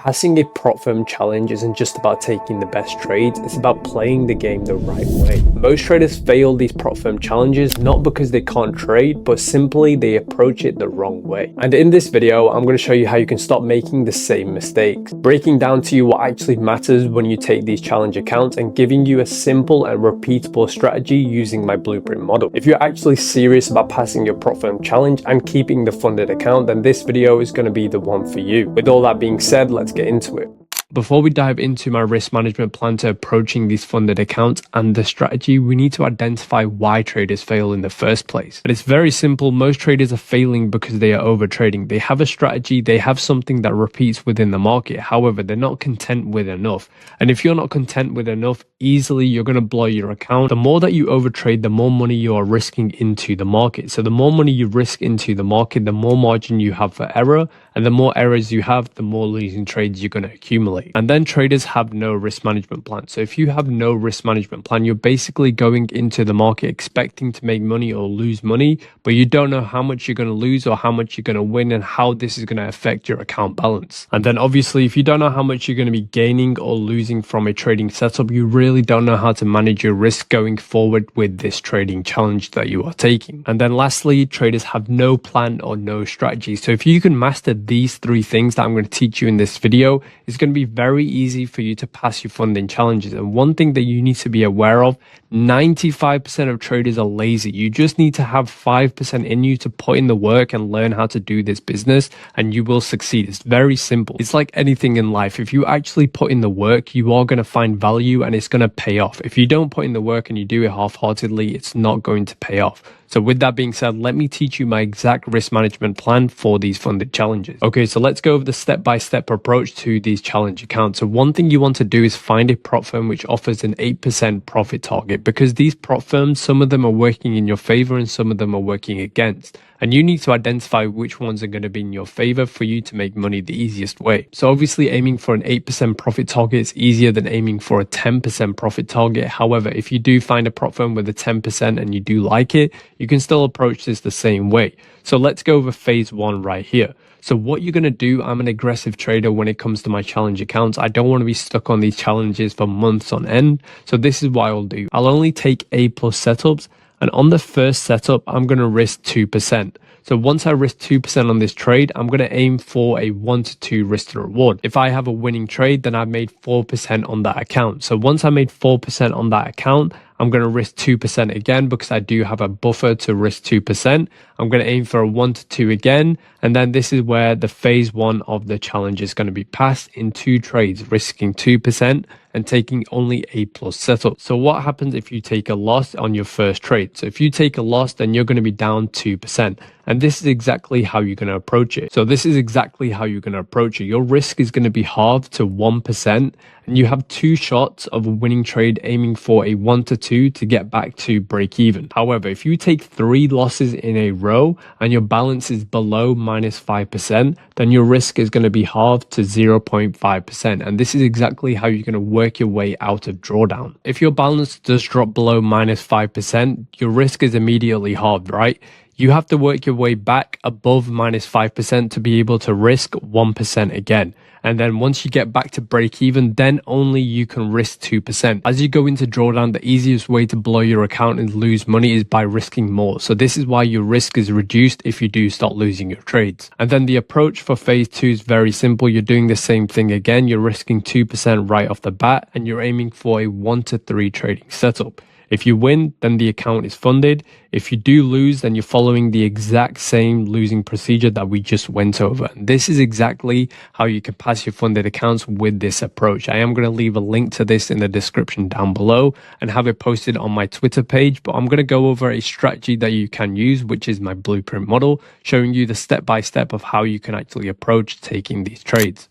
Passing a prop firm challenge isn't just about taking the best trades, it's about playing the game the right way. Most traders fail these prop firm challenges not because they can't trade, but simply they approach it the wrong way. And in this video, I'm going to show you how you can stop making the same mistakes, breaking down to you what actually matters when you take these challenge accounts and giving you a simple and repeatable strategy using my blueprint model. If you're actually serious about passing your prop firm challenge and keeping the funded account, then this video is going to be the one for you. With all that being said, let's get into it. Before we dive into my risk management plan to approaching these funded accounts and the strategy, we need to identify why traders fail in the first place. But it's very simple. Most traders are failing because they are over trading. They have a strategy, they have something that repeats within the market. However, they're not content with enough. And if you're not content with enough, easily you're going to blow your account. The more that you overtrade, the more money you are risking into the market. So the more money you risk into the market, the more margin you have for error. And the more errors you have, the more losing trades you're going to accumulate. And then traders have no risk management plan. So if you have no risk management plan, you're basically going into the market expecting to make money or lose money, but you don't know how much you're going to lose or how much you're going to win and how this is going to affect your account balance. And then obviously, if you don't know how much you're going to be gaining or losing from a trading setup, you really don't know how to manage your risk going forward with this trading challenge that you are taking. And then lastly, traders have no plan or no strategy. So if you can master these three things that I'm going to teach you in this video, it's going to be very easy for you to pass your funding challenges. And one thing that you need to be aware of, 95% of traders are lazy. You just need to have 5% in you to put in the work and learn how to do this business, and you will succeed. It's very simple. It's like anything in life. If you actually put in the work, you are going to find value and it's going to pay off. If you don't put in the work and you do it half-heartedly, it's not going to pay off. So with that being said, let me teach you my exact risk management plan for these funded challenges. Okay, so let's go over the step-by-step approach to these challenge accounts. So one thing you want to do is find a prop firm which offers an 8% profit target, because these prop firms, some of them are working in your favor and some of them are working against. And you need to identify which ones are going to be in your favor for you to make money the easiest way. So obviously aiming for an 8% profit target is easier than aiming for a 10% profit target. However, if you do find a prop firm with a 10% and you do like it, you can still approach this the same way. So let's go over phase one right here. So what you're going to do, I'm an aggressive trader when it comes to my challenge accounts. I don't want to be stuck on these challenges for months on end. So this is what I'll do. I'll only take A+ setups. And on the first setup, I'm going to risk 2%. So once I risk 2% on this trade, I'm going to aim for a 1 to 2 risk to reward. If I have a winning trade, then I've made 4% on that account. So once I made 4% on that account, I'm going to risk 2% again because I do have a buffer to risk 2%. I'm going to aim for a 1 to 2 again. And then this is where the phase one of the challenge is going to be passed in 2 trades, risking 2% and taking only A+ setup. So what happens if you take a loss on your first trade? So if you take a loss, then you're going to be down 2%. And this is exactly how you're going to approach it. So this is exactly how you're going to approach it. Your risk is going to be halved to 1%. And you have 2 shots of a winning trade aiming for a 1 to 2 to get back to break even. However, if you take 3 losses in a row and your balance is below -5%, then your risk is going to be halved to 0.5%. And this is exactly how you're going to work your way out of drawdown. If your balance does drop below -5%, your risk is immediately halved, right? You have to work your way back above -5% to be able to risk 1% again. And then once you get back to break even, then only you can risk 2%. As you go into drawdown, the easiest way to blow your account and lose money is by risking more. So this is why your risk is reduced if you do start losing your trades. And then the approach for phase 2 is very simple. You're doing the same thing again. You're risking 2% right off the bat and you're aiming for a 1 to 3 trading setup. If you win, then the account is funded. If you do lose, then you're following the exact same losing procedure that we just went over. And this is exactly how you can pass your funded accounts with this approach. I am going to leave a link to this in the description down below and have it posted on my Twitter page. But I'm going to go over a strategy that you can use, which is my blueprint model, showing you the step-by-step of how you can actually approach taking these trades.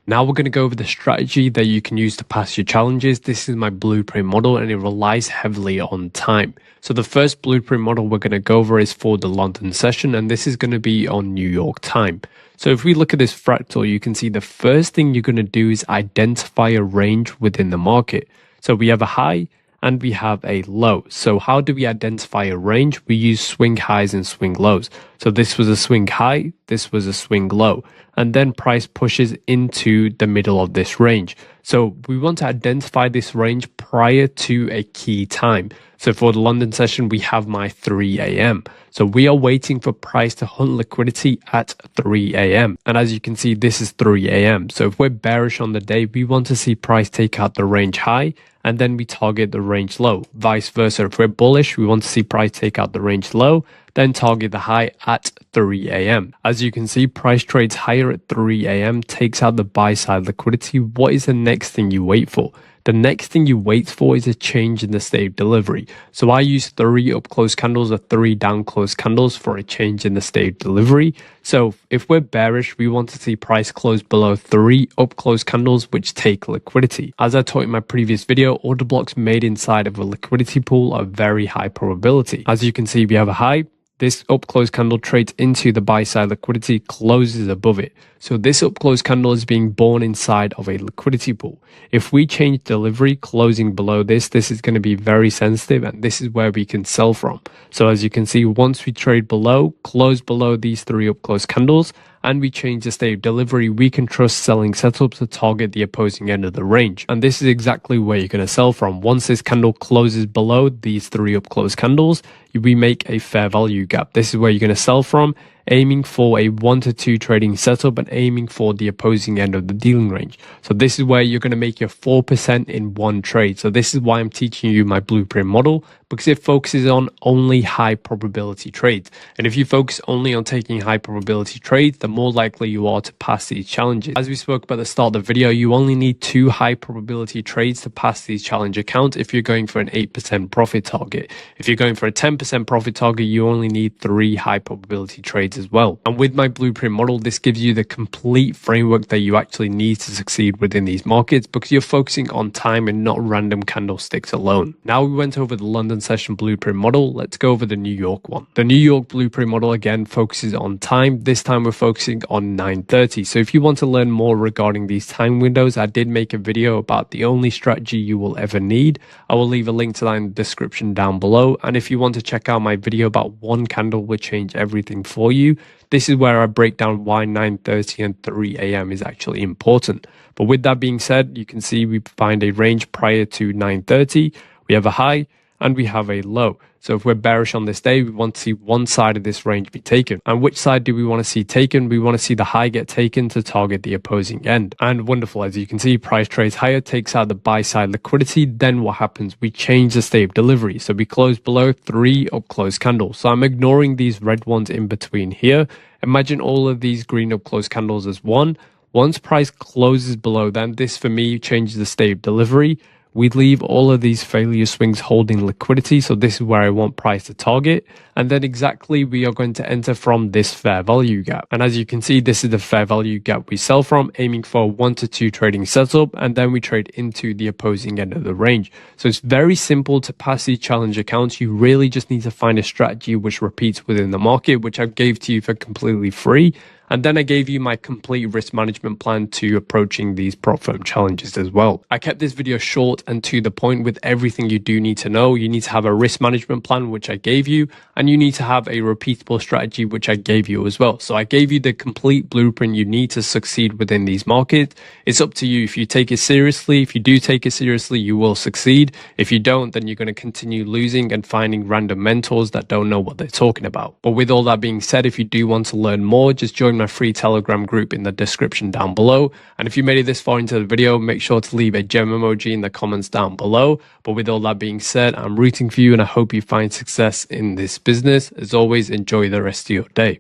Now we're going to go over the strategy that you can use to pass your challenges. This is my blueprint model and it relies heavily on time. So the first blueprint model we're going to go over is for the London session, and this is going to be on New York time. So if we look at this fractal, you can see the first thing you're going to do is identify a range within the market. So we have a high and we have a low. So how do we identify a range? We use swing highs and swing lows. So this was a swing high, this was a swing low, and then price pushes into the middle of this range. So we want to identify this range prior to a key time. So for the London session, we have my 3 a.m. So we are waiting for price to hunt liquidity at 3 a.m. And as you can see, this is 3 a.m. So if we're bearish on the day, we want to see price take out the range high, and then we target the range low. Vice versa, if we're bullish, we want to see price take out the range low, then target the high at 3 a.m. As you can see, price trades higher at 3 a.m., takes out the buy side liquidity. What is the next thing you wait for? The next thing you wait for is a change in the state of delivery. So I use 3 up close candles or 3 down close candles for a change in the state of delivery. So if we're bearish, we want to see price close below 3 up close candles, which take liquidity. As I taught in my previous video, order blocks made inside of a liquidity pool are very high probability. As you can see, we have a high. This up close candle trades into the buy side liquidity, closes above it. So this up close candle is being born inside of a liquidity pool. If we change delivery closing below this is going to be very sensitive, and this is where we can sell from. So as you can see, once we trade below, close below these 3 up close candles, and we change the state of delivery, we can trust selling setups to target the opposing end of the range. And this is exactly where you're going to sell from. Once this candle closes below these 3 up close candles, we make a fair value gap. This is where you're going to sell from, aiming for a 1 to 2 trading setup and aiming for the opposing end of the dealing range. So this is where you're going to make your 4% in one trade. So this is why I'm teaching you my blueprint model, because it focuses on only high probability trades. And if you focus only on taking high probability trades, the more likely you are to pass these challenges. As we spoke about at the start of the video, you only need 2 high probability trades to pass these challenge accounts if you're going for an 8% profit target. If you're going for a 10% profit target, you only need 3 high probability trades as well. And with my blueprint model, this gives you the complete framework that you actually need to succeed within these markets, because you're focusing on time and not random candlesticks alone. Now we went over the London session blueprint model. Let's go over the New York one. The New York blueprint model again focuses on time. This time we're focusing on 9:30. So if you want to learn more regarding these time windows, I did make a video about the only strategy you will ever need. I will leave a link to that in the description down below. And if you want to check out my video about one candle will change everything for you, this is where I break down why 9:30 and 3 a.m. is actually important. But with that being said, you can see we find a range prior to 9:30. We have a high and we have a low. So if we're bearish on this day, we want to see one side of this range be taken. And which side do we want to see taken? We want to see the high get taken to target the opposing end. And wonderful, as you can see, price trades higher, takes out the buy side liquidity. Then what happens? We change the state of delivery. So we close below 3 up close candles. So I'm ignoring these red ones in between here. Imagine all of these green up close candles as one. Once price closes below them, this for me changes the state of delivery. We leave all of these failure swings holding liquidity. So this is where I want price to target. And then exactly we are going to enter from this fair value gap. And as you can see, this is the fair value gap we sell from, aiming for a 1 to 2 trading setup. And then we trade into the opposing end of the range. So it's very simple to pass these challenge accounts. You really just need to find a strategy which repeats within the market, which I gave to you for completely free. And then I gave you my complete risk management plan to approaching these prop firm challenges as well. I kept this video short and to the point with everything you do need to know. You need to have a risk management plan, which I gave you, and you need to have a repeatable strategy, which I gave you as well. So I gave you the complete blueprint you need to succeed within these markets. It's up to you. If you take it seriously, if you do take it seriously, you will succeed. If you don't, then you're going to continue losing and finding random mentors that don't know what they're talking about. But with all that being said, if you do want to learn more, just join my free Telegram group in the description down below. And if you made it this far into the video, make sure to leave a gem emoji in the comments down below. But with all that being said, I'm rooting for you and I hope you find success in this business. As always, enjoy the rest of your day.